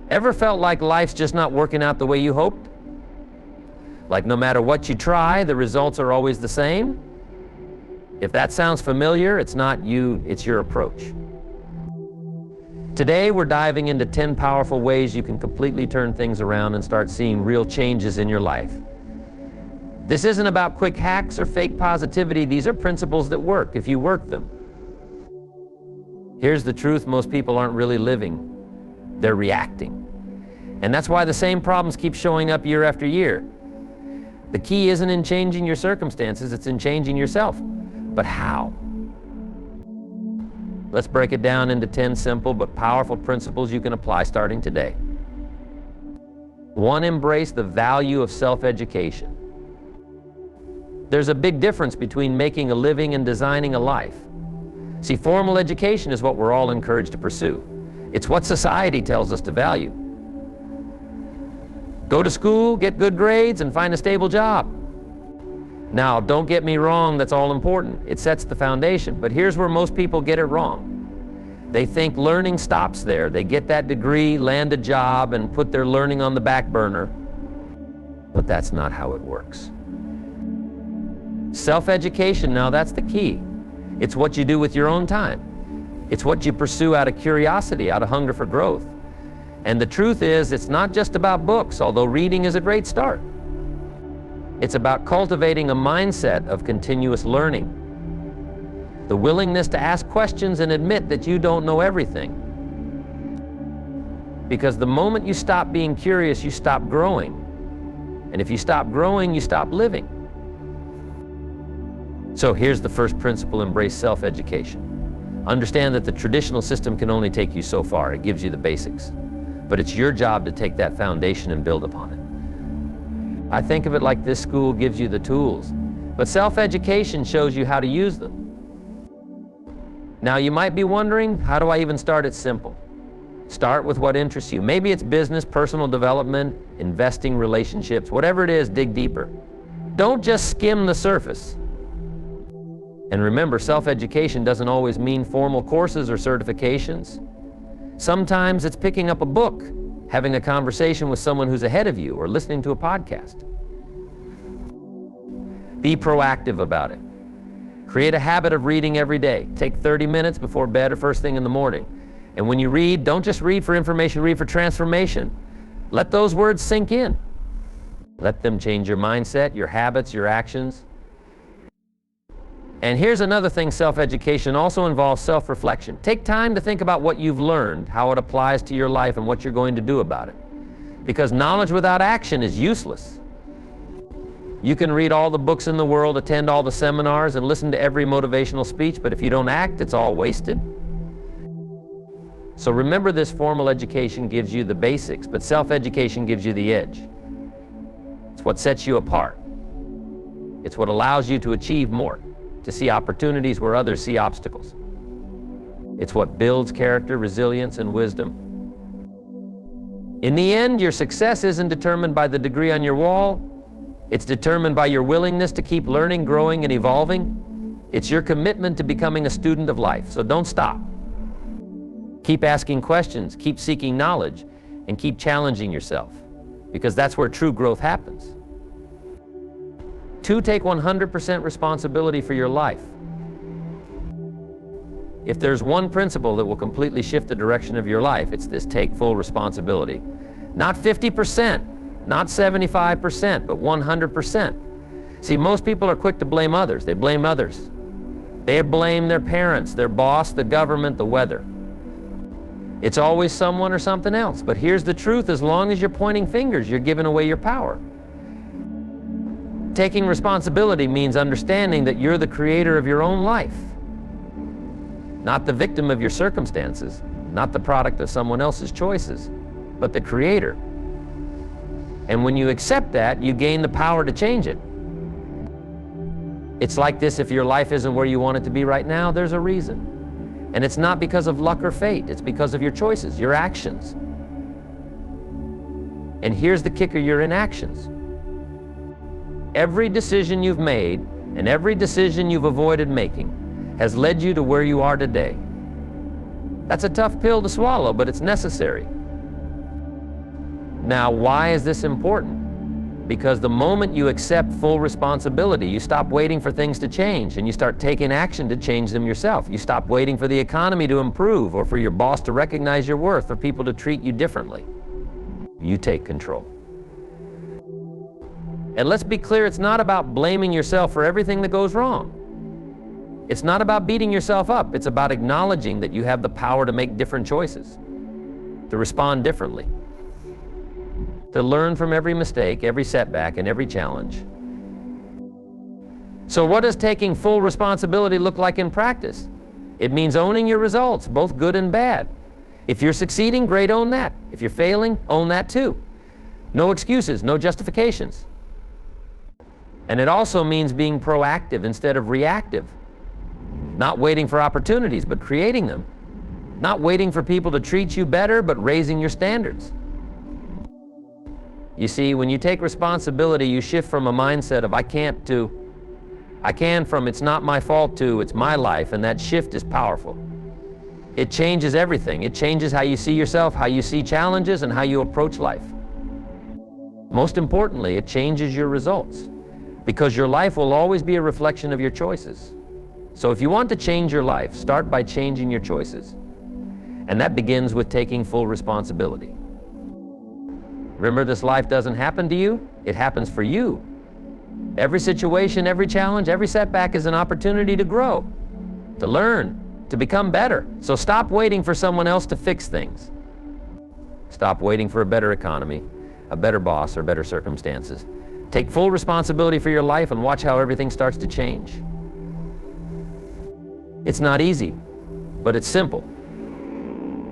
Ever felt like life's just not working out the way you hoped? Like no matter what you try, the results are always the same? If that sounds familiar, it's not you, it's your approach. Today, we're diving into 10 powerful ways you can completely turn things around and start seeing real changes in your life. This isn't about quick hacks or fake positivity. These are principles that work if you work them. Here's the truth: most people aren't really living, they're reacting. And that's why the same problems keep showing up year after year. The key isn't in changing your circumstances, it's in changing yourself. But how? Let's break it down into 10 simple but powerful principles you can apply starting today. 1, embrace the value of self-education. There's a big difference between making a living and designing a life. See, formal education is what we're all encouraged to pursue. It's what society tells us to value. Go to school, get good grades, and find a stable job. Now, don't get me wrong, that's all important. It sets the foundation, but here's where most people get it wrong. They think learning stops there. They get that degree, land a job, and put their learning on the back burner. But that's not how it works. Self-education, now that's the key. It's what you do with your own time. It's what you pursue out of curiosity, out of hunger for growth. And the truth is, it's not just about books, although reading is a great start. It's about cultivating a mindset of continuous learning. The willingness to ask questions and admit that you don't know everything. Because the moment you stop being curious, you stop growing. And if you stop growing, you stop living. So here's the first principle: embrace self-education. Understand that the traditional system can only take you so far. It gives you the basics. But it's your job to take that foundation and build upon it. I think of it like this: school gives you the tools, but self-education shows you how to use them. Now you might be wondering, how do I even start? It's simple. Start with what interests you. Maybe it's business, personal development, investing, relationships, whatever it is, dig deeper. Don't just skim the surface. And remember, self-education doesn't always mean formal courses or certifications. Sometimes it's picking up a book, having a conversation with someone who's ahead of you, or listening to a podcast. Be proactive about it. Create a habit of reading every day. Take 30 minutes before bed or first thing in the morning. And when you read, don't just read for information, read for transformation. Let those words sink in. Let them change your mindset, your habits, your actions. And here's another thing: self-education also involves self-reflection. Take time to think about what you've learned, how it applies to your life, and what you're going to do about it. Because knowledge without action is useless. You can read all the books in the world, attend all the seminars, and listen to every motivational speech, but if you don't act, it's all wasted. So remember this: formal education gives you the basics, but self-education gives you the edge. It's what sets you apart. It's what allows you to achieve more, to see opportunities where others see obstacles. It's what builds character, resilience, and wisdom. In the end, your success isn't determined by the degree on your wall. It's determined by your willingness to keep learning, growing, and evolving. It's your commitment to becoming a student of life. So don't stop. Keep asking questions, keep seeking knowledge, and keep challenging yourself, because that's where true growth happens. 2, take 100% responsibility for your life. If there's one principle that will completely shift the direction of your life, it's this: take full responsibility. Not 50%, not 75%, but 100%. See, most people are quick to blame others. They blame others. They blame their parents, their boss, the government, the weather. It's always someone or something else. But here's the truth: as long as you're pointing fingers, you're giving away your power. Taking responsibility means understanding that you're the creator of your own life, not the victim of your circumstances, not the product of someone else's choices, but the creator. And when you accept that, you gain the power to change it. It's like this: if your life isn't where you want it to be right now, there's a reason. And it's not because of luck or fate, it's because of your choices, your actions. And here's the kicker: you're in actions. Every decision you've made and every decision you've avoided making has led you to where you are today. That's a tough pill to swallow, but it's necessary. Now, why is this important? Because the moment you accept full responsibility, you stop waiting for things to change and you start taking action to change them yourself. You stop waiting for the economy to improve or for your boss to recognize your worth or people to treat you differently. You take control. And let's be clear, it's not about blaming yourself for everything that goes wrong. It's not about beating yourself up. It's about acknowledging that you have the power to make different choices, to respond differently, to learn from every mistake, every setback, and every challenge. So what does taking full responsibility look like in practice? It means owning your results, both good and bad. If you're succeeding, great, own that. If you're failing, own that too. No excuses, no justifications. And it also means being proactive instead of reactive. Not waiting for opportunities, but creating them. Not waiting for people to treat you better, but raising your standards. You see, when you take responsibility, you shift from a mindset of I can't to I can from it's not my fault to it's my life, and that shift is powerful. It changes everything. It changes how you see yourself, how you see challenges, and how you approach life. Most importantly, it changes your results, because your life will always be a reflection of your choices. So if you want to change your life, start by changing your choices. And that begins with taking full responsibility. Remember, this life doesn't happen to you, it happens for you. Every situation, every challenge, every setback is an opportunity to grow, to learn, to become better. So stop waiting for someone else to fix things. Stop waiting for a better economy, a better boss, or better circumstances. Take full responsibility for your life and watch how everything starts to change. It's not easy, but it's simple.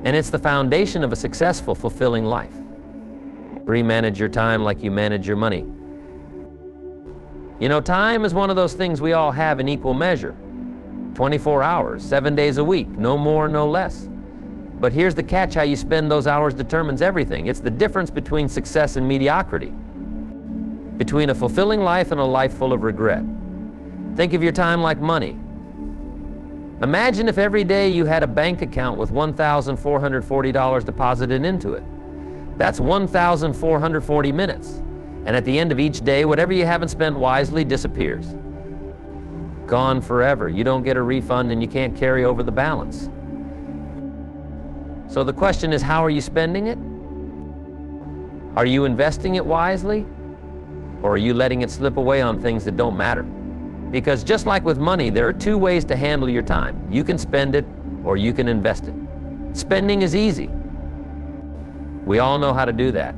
And it's the foundation of a successful, fulfilling life. Manage your time like you manage your money. You know, time is one of those things we all have in equal measure. 24 hours, 7 days a week, no more, no less. But here's the catch: how you spend those hours determines everything. It's the difference between success and mediocrity, between a fulfilling life and a life full of regret. Think of your time like money. Imagine if every day you had a bank account with $1,440 deposited into it. That's 1,440 minutes. And at the end of each day, whatever you haven't spent wisely disappears. Gone forever. You don't get a refund and you can't carry over the balance. So the question is, how are you spending it? Are you investing it wisely? Or are you letting it slip away on things that don't matter? Because just like with money, there are two ways to handle your time. You can spend it or you can invest it. Spending is easy. We all know how to do that.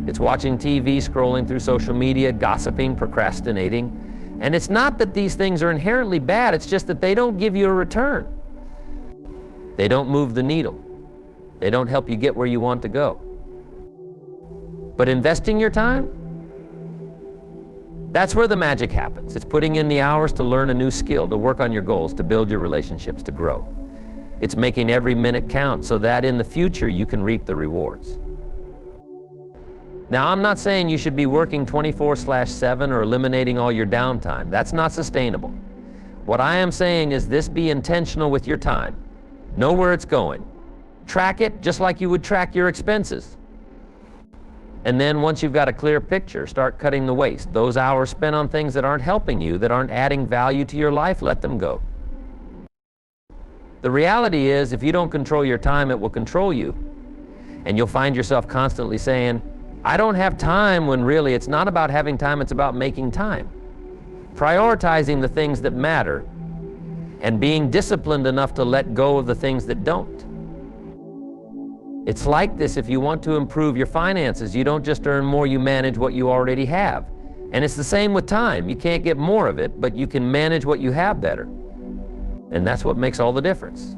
It's watching TV, scrolling through social media, gossiping, procrastinating. And it's not that these things are inherently bad, it's just that they don't give you a return. They don't move the needle. They don't help you get where you want to go. But investing your time, that's where the magic happens. It's putting in the hours to learn a new skill, to work on your goals, to build your relationships, to grow. It's making every minute count so that in the future you can reap the rewards. Now, I'm not saying you should be working 24/7 or eliminating all your downtime. That's not sustainable. What I am saying is this: be intentional with your time. Know where it's going. Track it just like you would track your expenses. And then once you've got a clear picture, start cutting the waste. Those hours spent on things that aren't helping you, that aren't adding value to your life, let them go. The reality is, if you don't control your time, it will control you. And you'll find yourself constantly saying, I don't have time, when really it's not about having time, it's about making time. Prioritizing the things that matter and being disciplined enough to let go of the things that don't. It's like this: if you want to improve your finances, you don't just earn more, you manage what you already have. And it's the same with time. You can't get more of it, but you can manage what you have better. And that's what makes all the difference.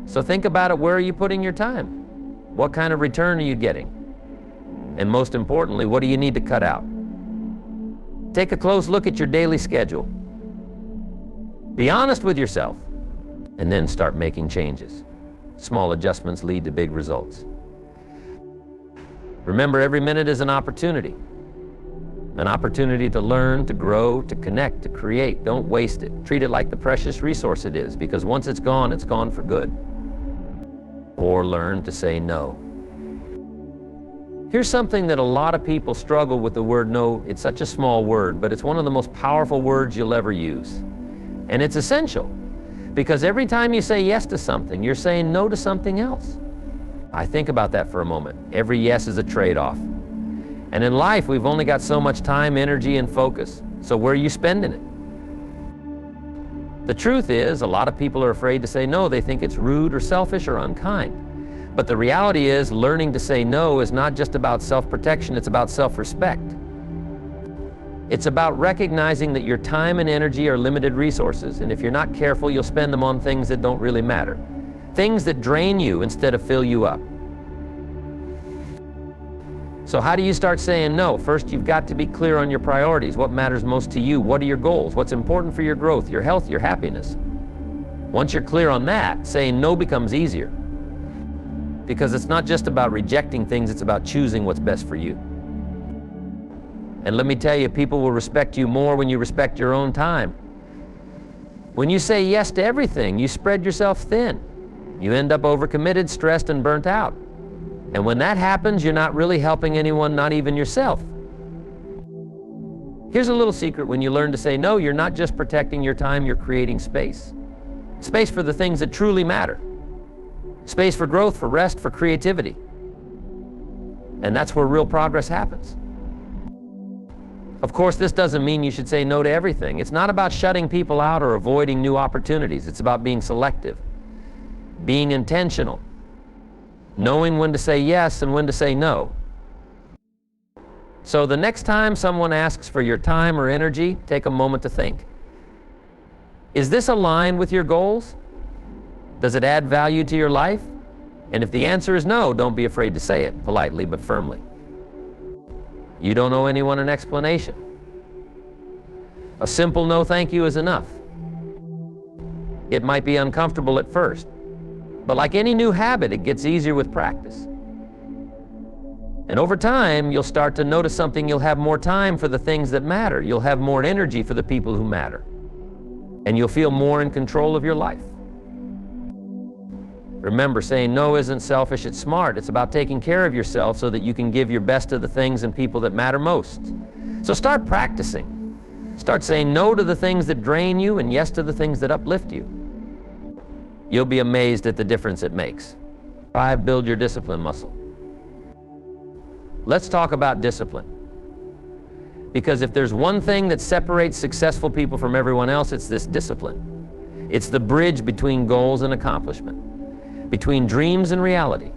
So think about it: where are you putting your time? What kind of return are you getting? And most importantly, what do you need to cut out? Take a close look at your daily schedule. Be honest with yourself, and then start making changes. Small adjustments lead to big results. Remember, every minute is an opportunity. An opportunity to learn, to grow, to connect, to create. Don't waste it. Treat it like the precious resource it is, because once it's gone for good. Or learn to say no. Here's something that a lot of people struggle with: the word no. It's such a small word, but it's one of the most powerful words you'll ever use. And it's essential, because every time you say yes to something, you're saying no to something else. I think about that for a moment. Every yes is a trade-off. And in life, we've only got so much time, energy, and focus. So where are you spending it? The truth is, a lot of people are afraid to say no. They think it's rude or selfish or unkind. But the reality is, learning to say no is not just about self-protection, it's about self-respect. It's about recognizing that your time and energy are limited resources, and if you're not careful, you'll spend them on things that don't really matter. Things that drain you instead of fill you up. So how do you start saying no? First, you've got to be clear on your priorities. What matters most to you? What are your goals? What's important for your growth, your health, your happiness? Once you're clear on that, saying no becomes easier. Because it's not just about rejecting things, it's about choosing what's best for you. And let me tell you, people will respect you more when you respect your own time. When you say yes to everything, you spread yourself thin. You end up overcommitted, stressed, and burnt out. And when that happens, you're not really helping anyone, not even yourself. Here's a little secret: when you learn to say no, you're not just protecting your time, you're creating space. Space for the things that truly matter. Space for growth, for rest, for creativity. And that's where real progress happens. Of course, this doesn't mean you should say no to everything. It's not about shutting people out or avoiding new opportunities. It's about being selective, being intentional, knowing when to say yes and when to say no. So the next time someone asks for your time or energy, take a moment to think. Is this aligned with your goals? Does it add value to your life? And if the answer is no, don't be afraid to say it, politely but firmly. You don't owe anyone an explanation. A simple no thank you is enough. It might be uncomfortable at first, but like any new habit, it gets easier with practice. And over time, you'll start to notice something. You'll have more time for the things that matter. You'll have more energy for the people who matter. And you'll feel more in control of your life. Remember, saying no isn't selfish, it's smart. It's about taking care of yourself so that you can give your best to the things and people that matter most. So start practicing. Start saying no to the things that drain you and yes to the things that uplift you. You'll be amazed at the difference it makes. 5, build your discipline muscle. Let's talk about discipline. Because if there's one thing that separates successful people from everyone else, it's this discipline. It's the bridge between goals and accomplishment, between dreams and reality.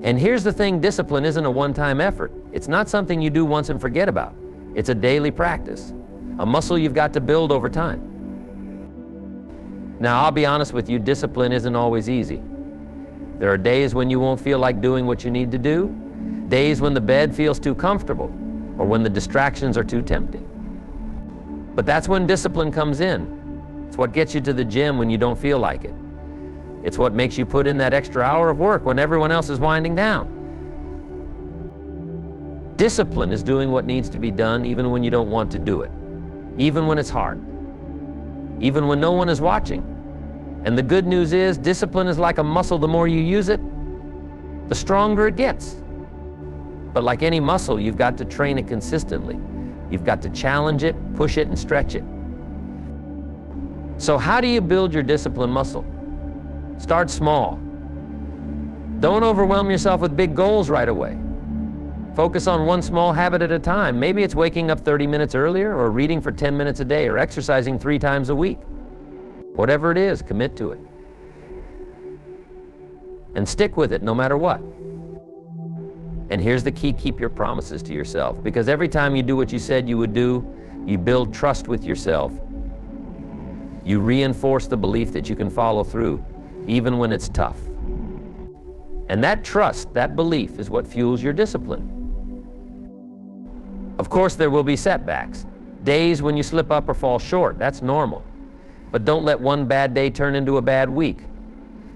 And here's the thing, discipline isn't a one-time effort. It's not something you do once and forget about. It's a daily practice, a muscle you've got to build over time. Now, I'll be honest with you, discipline isn't always easy. There are days when you won't feel like doing what you need to do, days when the bed feels too comfortable, or when the distractions are too tempting. But that's when discipline comes in. It's what gets you to the gym when you don't feel like it. It's what makes you put in that extra hour of work when everyone else is winding down. Discipline is doing what needs to be done even when you don't want to do it, even when it's hard, even when no one is watching. And the good news is, discipline is like a muscle. The more you use it, the stronger it gets. But like any muscle, you've got to train it consistently. You've got to challenge it, push it, and stretch it. So how do you build your discipline muscle? Start small. Don't overwhelm yourself with big goals right away. Focus on one small habit at a time. Maybe it's waking up 30 minutes earlier, or reading for 10 minutes a day, or exercising 3 times a week. Whatever it is, commit to it. And stick with it no matter what. And here's the key, keep your promises to yourself. Because every time you do what you said you would do, you build trust with yourself. You reinforce the belief that you can follow through, even when it's tough. And that trust, that belief, is what fuels your discipline. Of course, there will be setbacks. Days when you slip up or fall short, that's normal. But don't let one bad day turn into a bad week.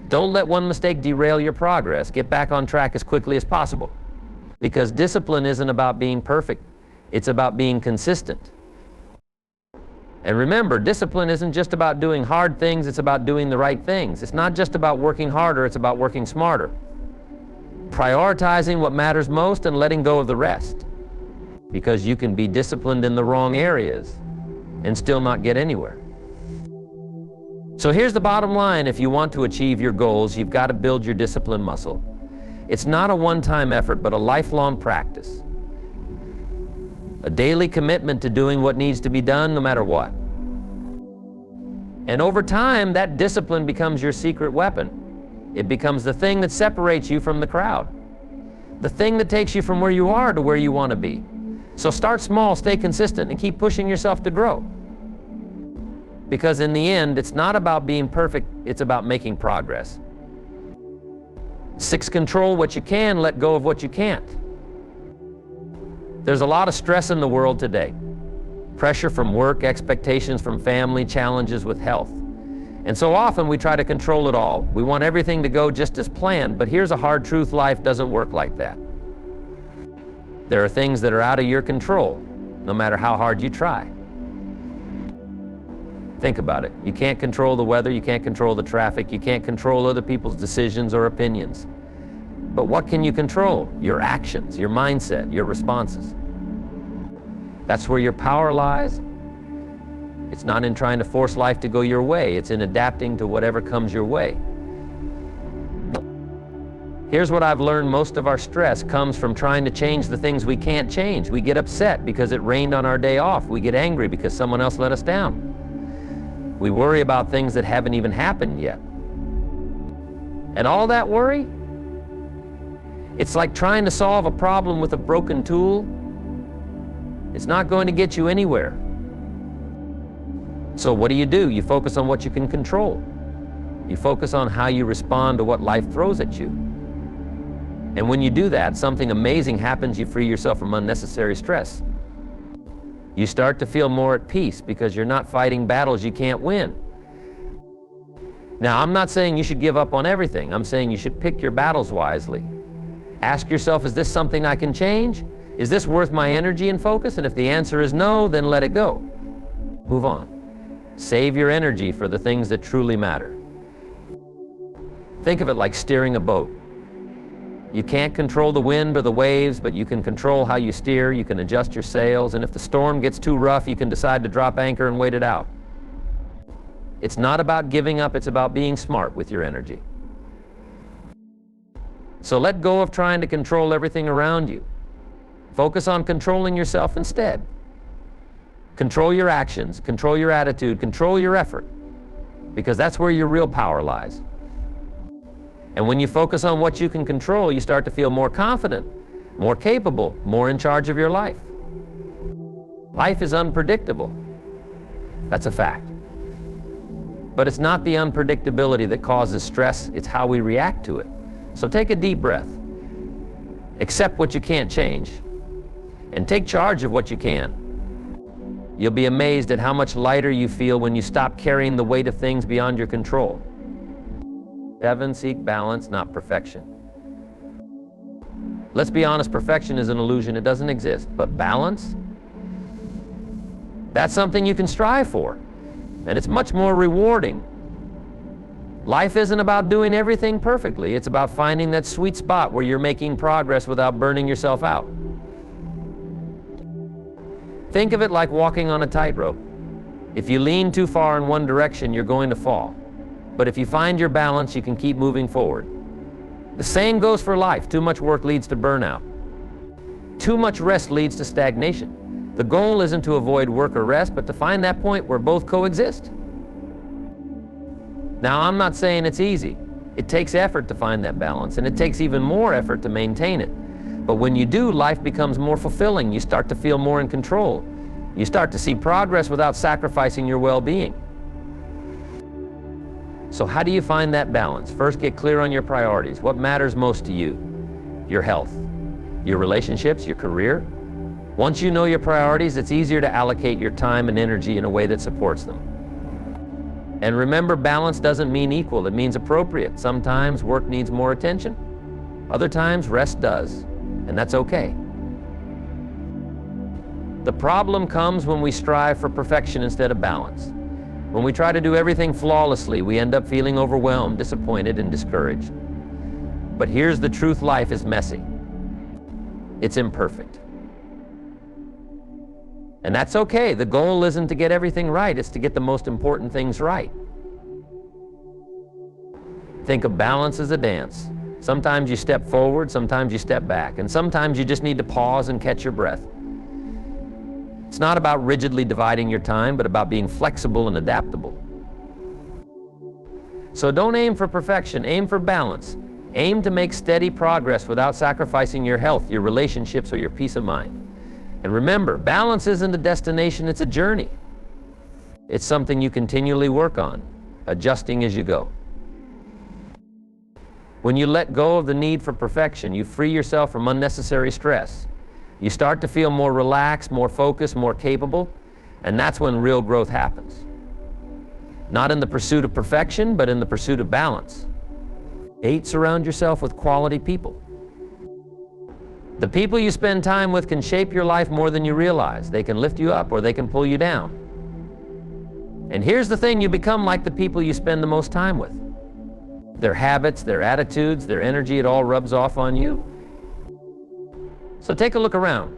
Don't let one mistake derail your progress. Get back on track as quickly as possible. Because discipline isn't about being perfect. It's about being consistent. And remember, discipline isn't just about doing hard things, it's about doing the right things. It's not just about working harder, it's about working smarter. prioritizing what matters most and letting go of the rest. Because you can be disciplined in the wrong areas and still not get anywhere. So here's the bottom line: if you want to achieve your goals, you've got to build your discipline muscle. It's not a one-time effort, but a lifelong practice. A daily commitment to doing what needs to be done no matter what. And over time, that discipline becomes your secret weapon. It becomes the thing that separates you from the crowd. The thing that takes you from where you are to where you want to be. So start small, stay consistent, and keep pushing yourself to grow. Because in the end, it's not about being perfect, it's about making progress. 6, control what you can, let go of what you can't. There's a lot of stress in the world today. Pressure from work, expectations from family, challenges with health. And so often we try to control it all. We want everything to go just as planned, but here's a hard truth: life doesn't work like that. There are things that are out of your control, no matter how hard you try. Think about it. You can't control the weather, you can't control the traffic, you can't control other people's decisions or opinions. But what can you control? Your actions, your mindset, your responses. That's where your power lies. It's not in trying to force life to go your way, it's in adapting to whatever comes your way. Here's what I've learned: most of our stress comes from trying to change the things we can't change. We get upset because it rained on our day off. We get angry because someone else let us down. We worry about things that haven't even happened yet. And all that worry, it's like trying to solve a problem with a broken tool. It's not going to get you anywhere. So what do? You focus on what you can control. You focus on how you respond to what life throws at you. And when you do that, something amazing happens. You free yourself from unnecessary stress. You start to feel more at peace because you're not fighting battles you can't win. Now, I'm not saying you should give up on everything. I'm saying you should pick your battles wisely. Ask yourself, is this something I can change? Is this worth my energy and focus? And if the answer is no, then let it go. Move on. Save your energy for the things that truly matter. Think of it like steering a boat. You can't control the wind or the waves, but you can control how you steer. You can adjust your sails, and if the storm gets too rough, you can decide to drop anchor and wait it out. It's not about giving up, it's about being smart with your energy. So let go of trying to control everything around you. Focus on controlling yourself instead. Control your actions, control your attitude, control your effort, because that's where your real power lies. And when you focus on what you can control, you start to feel more confident, more capable, more in charge of your life. Life is unpredictable. That's a fact. But it's not the unpredictability that causes stress, it's how we react to it. So take a deep breath. Accept what you can't change, and take charge of what you can. You'll be amazed at how much lighter you feel when you stop carrying the weight of things beyond your control. 7, seek balance, not perfection. Let's be honest, perfection is an illusion. It doesn't exist. But balance? That's something you can strive for. And it's much more rewarding. Life isn't about doing everything perfectly. It's about finding that sweet spot where you're making progress without burning yourself out. Think of it like walking on a tightrope. If you lean too far in one direction, you're going to fall. But if you find your balance, you can keep moving forward. The same goes for life. Too much work leads to burnout. Too much rest leads to stagnation. The goal isn't to avoid work or rest, but to find that point where both coexist. Now, I'm not saying it's easy. It takes effort to find that balance, and it takes even more effort to maintain it. But when you do, life becomes more fulfilling. You start to feel more in control. You start to see progress without sacrificing your well-being. So how do you find that balance? First, get clear on your priorities. What matters most to you? Your health, your relationships, your career. Once you know your priorities, it's easier to allocate your time and energy in a way that supports them. And remember, balance doesn't mean equal, it means appropriate. Sometimes work needs more attention. Other times, rest does, and that's okay. The problem comes when we strive for perfection instead of balance. When we try to do everything flawlessly, we end up feeling overwhelmed, disappointed, and discouraged. But here's the truth: life is messy. It's imperfect. And that's okay. The goal isn't to get everything right, it's to get the most important things right. Think of balance as a dance. Sometimes you step forward, sometimes you step back, and sometimes you just need to pause and catch your breath. It's not about rigidly dividing your time, but about being flexible and adaptable. So don't aim for perfection, aim for balance. Aim to make steady progress without sacrificing your health, your relationships, or your peace of mind. And remember, balance isn't a destination, it's a journey. It's something you continually work on, adjusting as you go. When you let go of the need for perfection, you free yourself from unnecessary stress. You start to feel more relaxed, more focused, more capable, and that's when real growth happens. Not in the pursuit of perfection, but in the pursuit of balance. 8, surround yourself with quality people. The people you spend time with can shape your life more than you realize. They can lift you up or they can pull you down. And here's the thing: you become like the people you spend the most time with. Their habits, their attitudes, their energy, it all rubs off on you. So take a look around.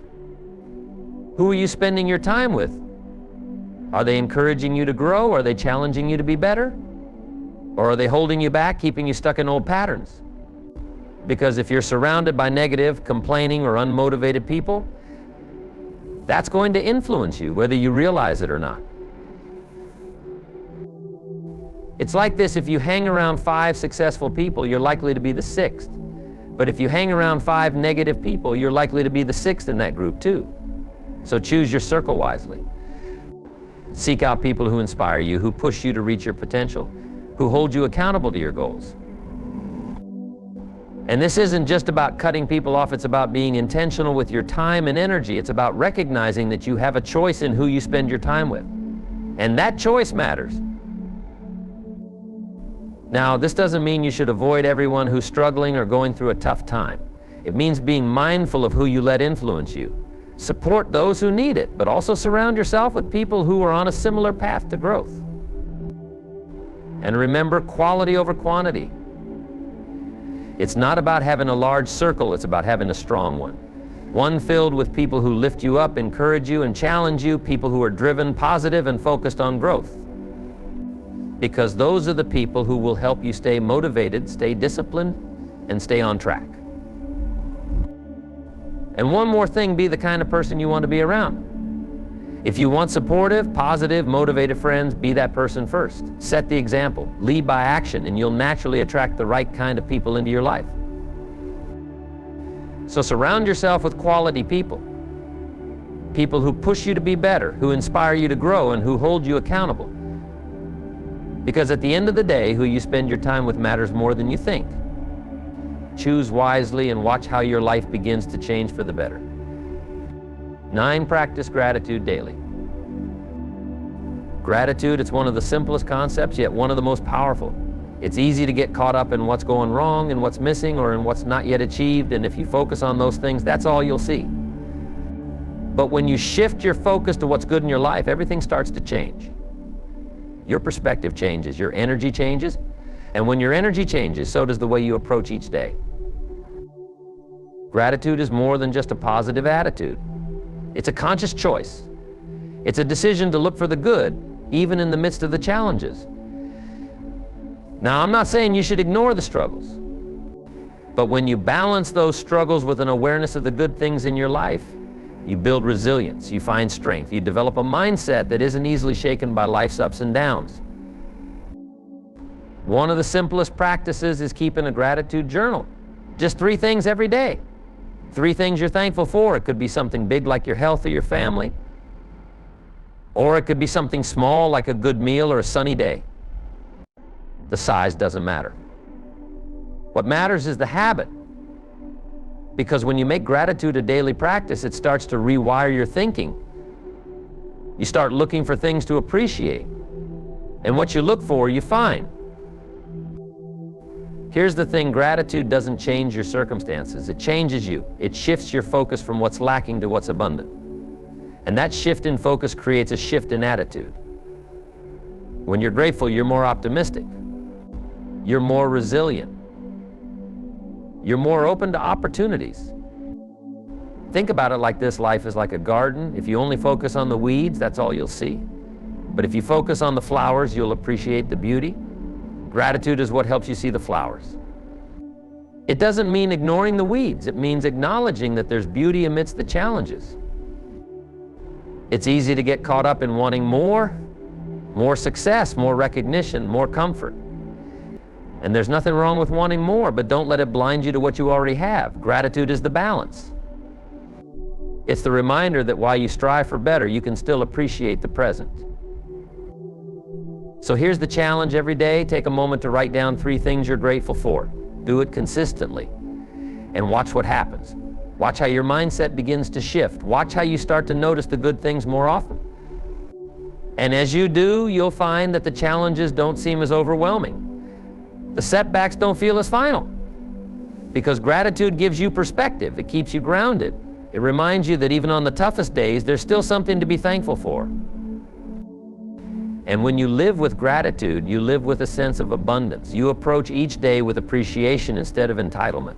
Who are you spending your time with? Are they encouraging you to grow? Are they challenging you to be better? Or are they holding you back, keeping you stuck in old patterns? Because if you're surrounded by negative, complaining, or unmotivated people, that's going to influence you, whether you realize it or not. It's like this: if you hang around 5 successful people, you're likely to be the 6th. But if you hang around 5 negative people, you're likely to be the 6th in that group too. So choose your circle wisely. Seek out people who inspire you, who push you to reach your potential, who hold you accountable to your goals. And this isn't just about cutting people off, it's about being intentional with your time and energy. It's about recognizing that you have a choice in who you spend your time with. And that choice matters. Now, this doesn't mean you should avoid everyone who's struggling or going through a tough time. It means being mindful of who you let influence you. Support those who need it, but also surround yourself with people who are on a similar path to growth. And remember, quality over quantity. It's not about having a large circle, it's about having a strong one. One filled with people who lift you up, encourage you, and challenge you, people who are driven, positive, and focused on growth. Because those are the people who will help you stay motivated, stay disciplined, and stay on track. And one more thing: be the kind of person you want to be around. If you want supportive, positive, motivated friends, be that person first. Set the example, lead by action, and you'll naturally attract the right kind of people into your life. So surround yourself with quality people. People who push you to be better, who inspire you to grow, and who hold you accountable. Because at the end of the day, who you spend your time with matters more than you think. Choose wisely and watch how your life begins to change for the better. 9, practice gratitude daily. Gratitude, it's one of the simplest concepts, yet one of the most powerful. It's easy to get caught up in what's going wrong and what's missing or in what's not yet achieved, and if you focus on those things, that's all you'll see. But when you shift your focus to what's good in your life, everything starts to change. Your perspective changes, your energy changes, and when your energy changes, so does the way you approach each day. Gratitude is more than just a positive attitude. It's a conscious choice. It's a decision to look for the good, even in the midst of the challenges. Now, I'm not saying you should ignore the struggles, but when you balance those struggles with an awareness of the good things in your life, you build resilience, you find strength, you develop a mindset that isn't easily shaken by life's ups and downs. One of the simplest practices is keeping a gratitude journal. Just 3 things every day. 3 things you're thankful for. It could be something big like your health or your family, or it could be something small like a good meal or a sunny day. The size doesn't matter. What matters is the habit. Because when you make gratitude a daily practice, it starts to rewire your thinking. You start looking for things to appreciate. And what you look for, you find. Here's the thing: gratitude doesn't change your circumstances. It changes you. It shifts your focus from what's lacking to what's abundant. And that shift in focus creates a shift in attitude. When you're grateful, you're more optimistic. You're more resilient. You're more open to opportunities. Think about it like this: life is like a garden. If you only focus on the weeds, that's all you'll see. But if you focus on the flowers, you'll appreciate the beauty. Gratitude is what helps you see the flowers. It doesn't mean ignoring the weeds. It means acknowledging that there's beauty amidst the challenges. It's easy to get caught up in wanting more success, more recognition, more comfort. And there's nothing wrong with wanting more, but don't let it blind you to what you already have. Gratitude is the balance. It's the reminder that while you strive for better, you can still appreciate the present. So here's the challenge every day. Take a moment to write down 3 things you're grateful for. Do it consistently and watch what happens. Watch how your mindset begins to shift. Watch how you start to notice the good things more often. And as you do, you'll find that the challenges don't seem as overwhelming. The setbacks don't feel as final, because gratitude gives you perspective. It keeps you grounded. It reminds you that even on the toughest days, there's still something to be thankful for. And when you live with gratitude, you live with a sense of abundance. You approach each day with appreciation instead of entitlement.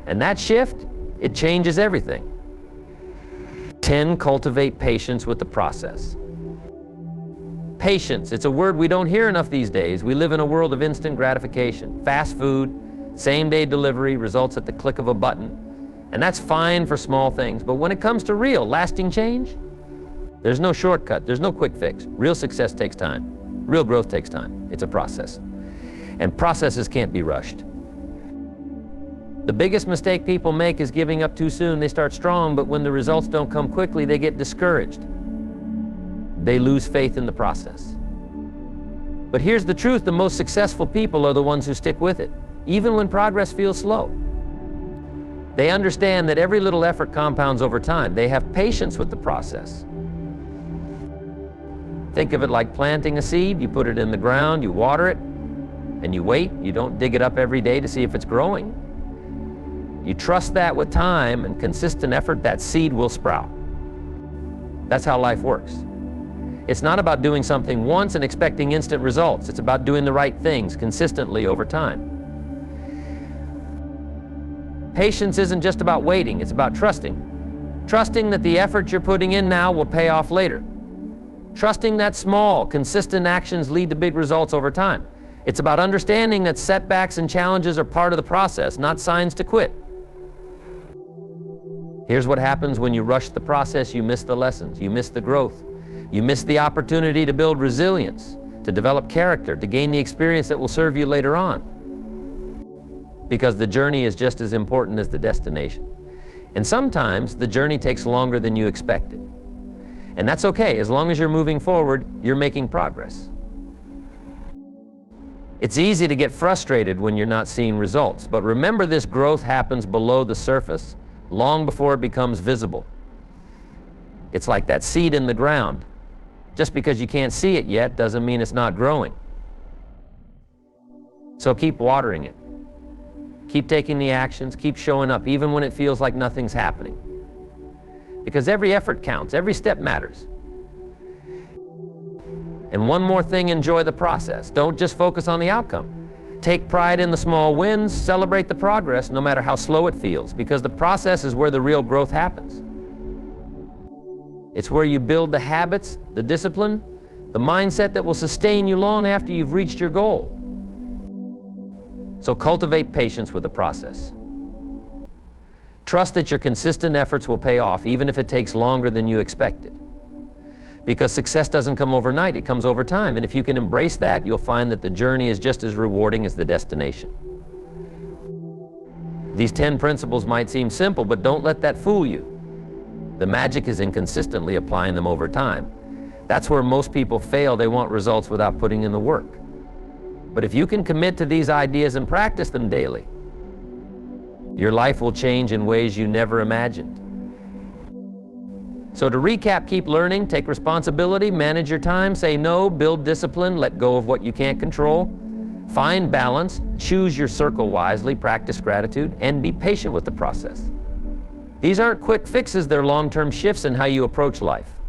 And that shift, it changes everything. 10, cultivate patience with the process. Patience, it's a word we don't hear enough these days. We live in a world of instant gratification. Fast food, same-day delivery, results at the click of a button. And that's fine for small things. But when it comes to real, lasting change, there's no shortcut. There's no quick fix. Real success takes time. Real growth takes time. It's a process. And processes can't be rushed. The biggest mistake people make is giving up too soon. They start strong, but when the results don't come quickly, they get discouraged. They lose faith in the process. But here's the truth: the most successful people are the ones who stick with it, even when progress feels slow. They understand that every little effort compounds over time. They have patience with the process. Think of it like planting a seed. You put it in the ground, you water it, and you wait. You don't dig it up every day to see if it's growing. You trust that with time and consistent effort, that seed will sprout. That's how life works. It's not about doing something once and expecting instant results. It's about doing the right things consistently over time. Patience isn't just about waiting, it's about trusting. Trusting that the effort you're putting in now will pay off later. Trusting that small, consistent actions lead to big results over time. It's about understanding that setbacks and challenges are part of the process, not signs to quit. Here's what happens when you rush the process: you miss the lessons, you miss the growth, you miss the opportunity to build resilience, to develop character, to gain the experience that will serve you later on. Because the journey is just as important as the destination. And sometimes the journey takes longer than you expected. And that's okay. As long as you're moving forward, you're making progress. It's easy to get frustrated when you're not seeing results, but remember, this growth happens below the surface, long before it becomes visible. It's like that seed in the ground. Just because you can't see it yet doesn't mean it's not growing. So keep watering it. Keep taking the actions, keep showing up, even when it feels like nothing's happening. Because every effort counts, every step matters. And one more thing, enjoy the process. Don't just focus on the outcome. Take pride in the small wins, celebrate the progress, no matter how slow it feels, because the process is where the real growth happens. It's where you build the habits, the discipline, the mindset that will sustain you long after you've reached your goal. So cultivate patience with the process. Trust that your consistent efforts will pay off, even if it takes longer than you expected. Because success doesn't come overnight, it comes over time. And if you can embrace that, you'll find that the journey is just as rewarding as the destination. These 10 principles might seem simple, but don't let that fool you. The magic is in consistently applying them over time. That's where most people fail. They want results without putting in the work. But if you can commit to these ideas and practice them daily, your life will change in ways you never imagined. So to recap, keep learning, take responsibility, manage your time, say no, build discipline, let go of what you can't control, find balance, choose your circle wisely, practice gratitude, and be patient with the process. These aren't quick fixes, they're long-term shifts in how you approach life.